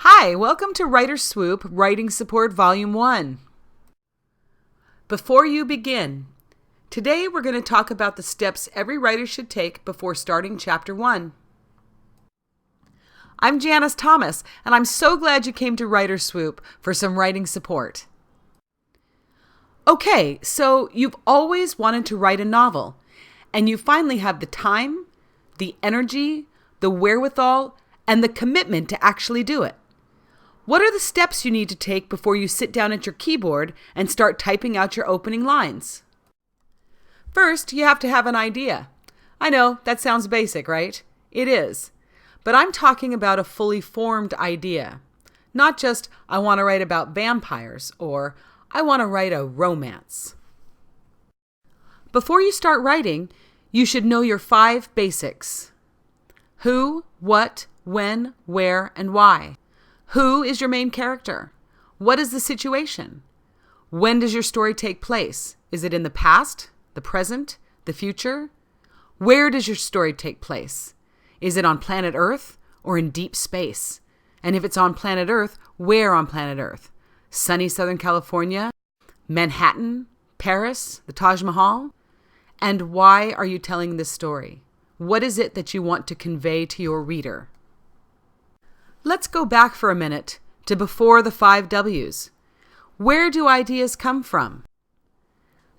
Hi, welcome to WriterSwoop Writing Support Volume 1. Before you begin, today we're going to talk about the steps every writer should take before starting Chapter 1. I'm Janis Thomas, and I'm so glad you came to WriterSwoop for some writing support. Okay, so you've always wanted to write a novel, and you finally have the time, the energy, the wherewithal, and the commitment to actually do it. What are the steps you need to take before you sit down at your keyboard and start typing out your opening lines? First, you have to have an idea. I know, that sounds basic, right? It is. But I'm talking about a fully formed idea. Not just, I want to write about vampires, or I want to write a romance. Before you start writing, you should know your 5 basics. Who, what, when, where, and why. Who is your main character? What is the situation? When does your story take place? Is it in the past, the present, the future? Where does your story take place? Is it on planet Earth or in deep space? And if it's on planet Earth, where on planet Earth? Sunny Southern California? Manhattan? Paris? The Taj Mahal? And why are you telling this story? What is it that you want to convey to your reader? Let's go back for a minute to before the 5 W's. Where do ideas come from?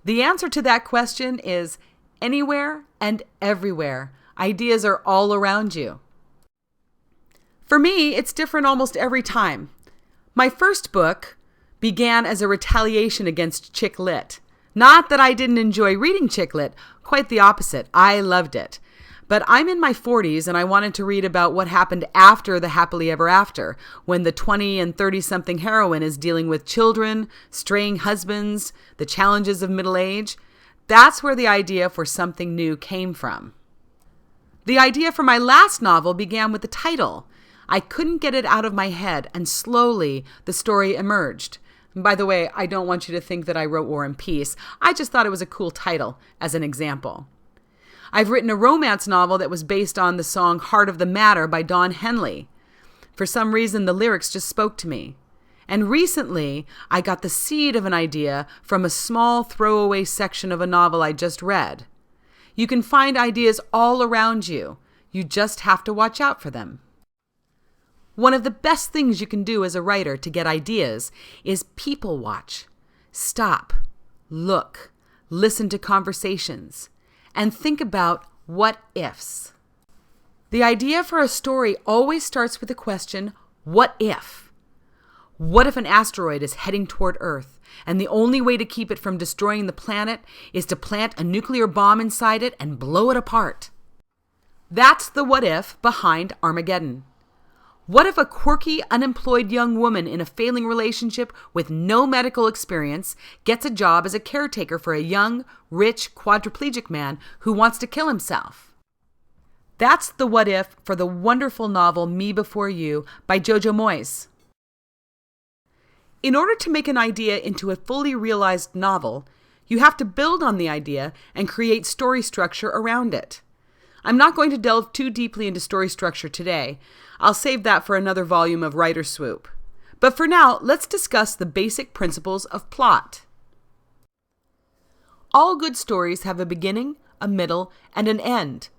The answer to that question is anywhere and everywhere. Ideas are all around you. For me, it's different almost every time. My first book began as a retaliation against chick lit. Not that I didn't enjoy reading chick lit, quite the opposite. I loved it. But I'm in my 40s and I wanted to read about what happened after the happily ever after, when the 20 and 30-something heroine is dealing with children, straying husbands, the challenges of middle age. That's where the idea for something new came from. The idea for my last novel began with the title. I couldn't get it out of my head, and slowly the story emerged. And by the way, I don't want you to think that I wrote War and Peace. I just thought it was a cool title as an example. I've written a romance novel that was based on the song Heart of the Matter by Don Henley. For some reason, the lyrics just spoke to me. And recently, I got the seed of an idea from a small throwaway section of a novel I just read. You can find ideas all around you. You just have to watch out for them. One of the best things you can do as a writer to get ideas is people watch. Stop, look, listen to conversations, and think about what ifs. The idea for a story always starts with the question, what if? What if an asteroid is heading toward Earth, and the only way to keep it from destroying the planet is to plant a nuclear bomb inside it and blow it apart? That's the what if behind Armageddon. What if a quirky, unemployed young woman in a failing relationship with no medical experience gets a job as a caretaker for a young, rich, quadriplegic man who wants to kill himself? That's the what if for the wonderful novel Me Before You by Jojo Moyes. In order to make an idea into a fully realized novel, you have to build on the idea and create story structure around it. I'm not going to delve too deeply into story structure today. I'll save that for another volume of WriterSwoop. But for now, let's discuss the basic principles of plot. All good stories have a beginning, a middle, and an end.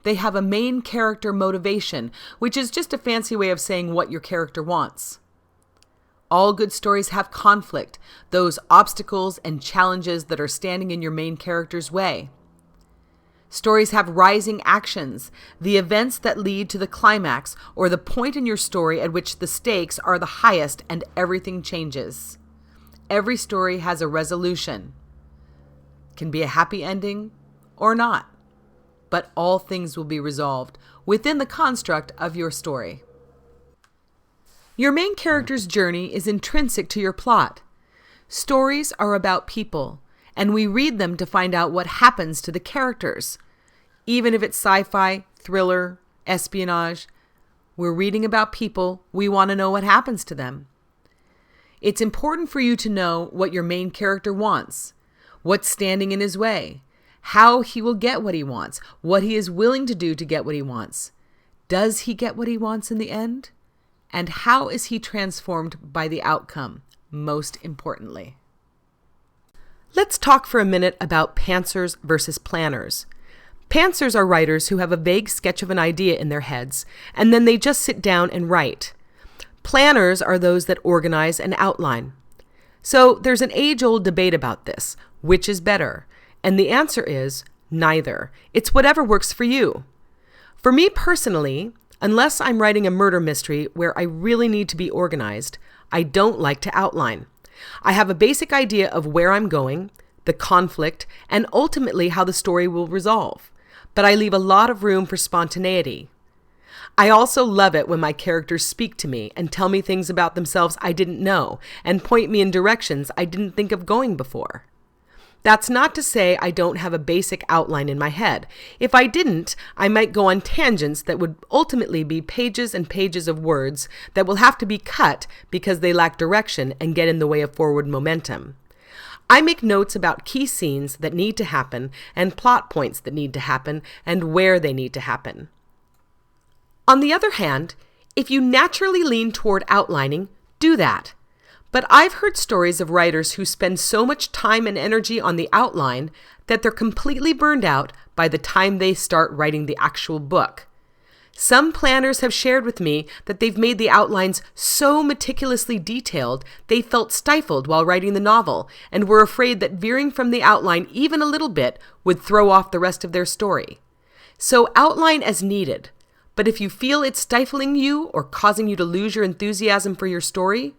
They have a main character motivation, which is just a fancy way of saying what your character wants. All good stories have conflict, those obstacles and challenges that are standing in your main character's way. Stories have rising actions, the events that lead to the climax or the point in your story at which the stakes are the highest and everything changes. Every story has a resolution. It can be a happy ending or not, but all things will be resolved within the construct of your story. Your main character's journey is intrinsic to your plot. Stories are about people, and we read them to find out what happens to the characters. Even if it's sci-fi, thriller, espionage, we're reading about people, we want to know what happens to them. It's important for you to know what your main character wants, what's standing in his way, how he will get what he wants, what he is willing to do to get what he wants. Does he get what he wants in the end? And how is he transformed by the outcome, most importantly? Let's talk for a minute about pantsers versus planners. Pantsers are writers who have a vague sketch of an idea in their heads, and then they just sit down and write. Planners are those that organize and outline. So there's an age-old debate about this. Which is better? And the answer is neither. It's whatever works for you. For me personally, unless I'm writing a murder mystery where I really need to be organized, I don't like to outline. I have a basic idea of where I'm going, the conflict, and ultimately how the story will resolve. But I leave a lot of room for spontaneity. I also love it when my characters speak to me and tell me things about themselves I didn't know and point me in directions I didn't think of going before. That's not to say I don't have a basic outline in my head. If I didn't, I might go on tangents that would ultimately be pages and pages of words that will have to be cut because they lack direction and get in the way of forward momentum. I make notes about key scenes that need to happen and plot points that need to happen and where they need to happen. On the other hand, if you naturally lean toward outlining, do that. But I've heard stories of writers who spend so much time and energy on the outline that they're completely burned out by the time they start writing the actual book. Some planners have shared with me that they've made the outlines so meticulously detailed they felt stifled while writing the novel and were afraid that veering from the outline even a little bit would throw off the rest of their story. So outline as needed. But if you feel it's stifling you or causing you to lose your enthusiasm for your story,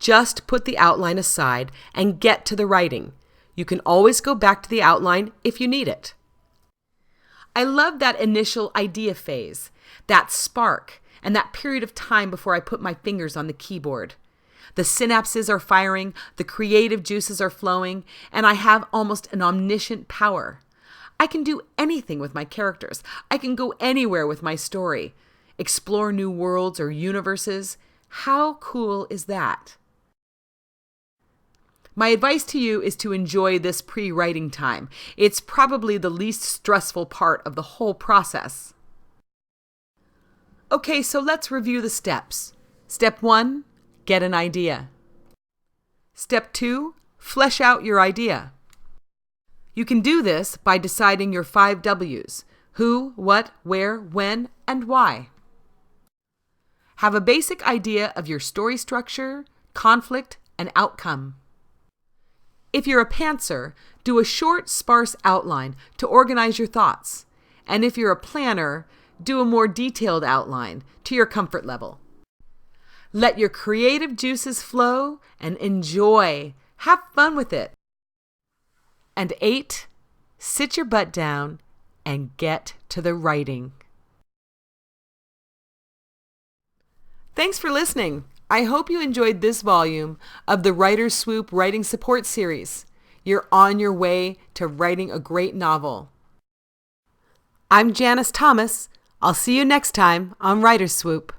just put the outline aside and get to the writing. You can always go back to the outline if you need it. I love that initial idea phase, that spark, and that period of time before I put my fingers on the keyboard. The synapses are firing, the creative juices are flowing, and I have almost an omniscient power. I can do anything with my characters. I can go anywhere with my story, explore new worlds or universes. How cool is that? My advice to you is to enjoy this pre-writing time. It's probably the least stressful part of the whole process. Okay, so let's review the steps. Step 1, get an idea. Step 2, flesh out your idea. You can do this by deciding your 5 W's: who, what, where, when, and why. Have a basic idea of your story structure, conflict, and outcome. If you're a pantser, do a short, sparse outline to organize your thoughts. And if you're a planner, do a more detailed outline to your comfort level. Let your creative juices flow and enjoy. Have fun with it. And 8, sit your butt down and get to the writing. Thanks for listening. I hope you enjoyed this volume of the WriterSwoop Writing Support Series. You're on your way to writing a great novel. I'm Janis Thomas. I'll see you next time on WriterSwoop.